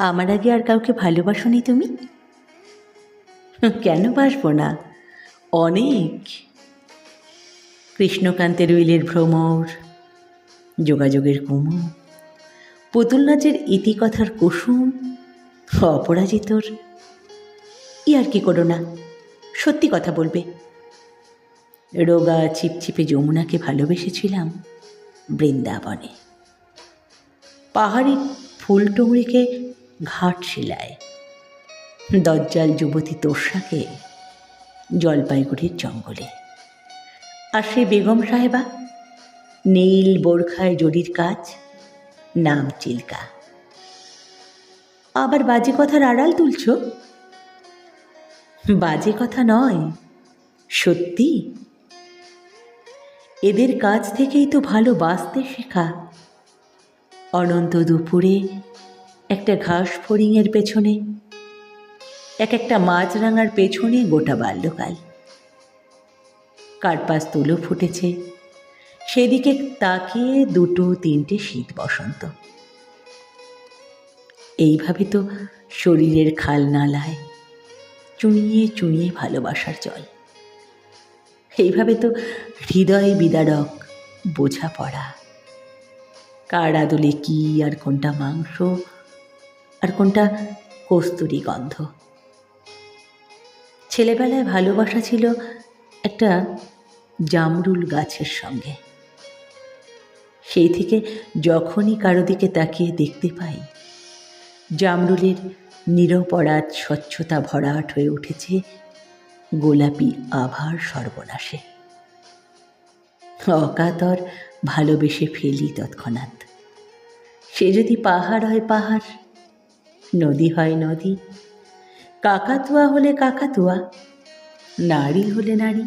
আমার আগে আর কাউকে ভালোবাসোনি তুমি? কেন বাসবো না? অনেক। কৃষ্ণকান্তের উইলের ভ্রমর, যোগাযোগের কুমু, পুতুল নাচের ইতিকথার কুসুম, অপরাজিতর। আর কি করো না, সত্যি কথা বলবে। রোগা ছিপছিপে যমুনাকে ভালোবেসেছিলাম বৃন্দাবনে। পাহাড়ি ফুলটুমড়িকে ঘাটশিলায়, দজ্জাল যুবতী তোর্সাকে জলপাইগুড়ির জঙ্গলে। আর সেই বেগম সাহেবা, নীল বোরখায় জরির কাজ, নাম চিল্কা। আবার বাজে কথার আড়াল তুলছ? বাজে কথা নয়, সত্যি। এদের কাছ থেকেই তো ভালোবাসতে শেখা। অনন্ত দুপুরে একটা ঘাস ফড়িংয়ের পেছনে, একটা মাছরাঙার পেছনে গোটা বাল্যকাল। কার্পাস তুলো ফুটেছে, সেদিকে তাকিয়ে দুটো তিনটে শীত বসন্ত। এইভাবে তো শরীরের খাল নালায় চুঁইয়ে চুঁইয়ে ভালোবাসার জল। এইভাবে তো হৃদয়ে বিদারক বোঝাপড়া। কার আদলে কি, আর কোনটা মাংস, আর কোনটা কস্তুরী গন্ধ। ছেলেবেলায় ভালোবাসা ছিল একটা জামরুল গাছের সঙ্গে। সেই থেকে যখনই কারো দিকে তাকিয়ে দেখতে পাই, জামরুলের নিরপরাধ স্বচ্ছতা ভরাট হয়ে উঠেছে গোলাপি আভার সর্বনাশে। অকাতর ভালোবেসে ফেলি তৎক্ষণাৎ। সে যদি পাহাড় হয় পাহাড়, নদী হয় নদী, কাকাতুয়া হলে কাকাতুয়া, নারী হলে নারী।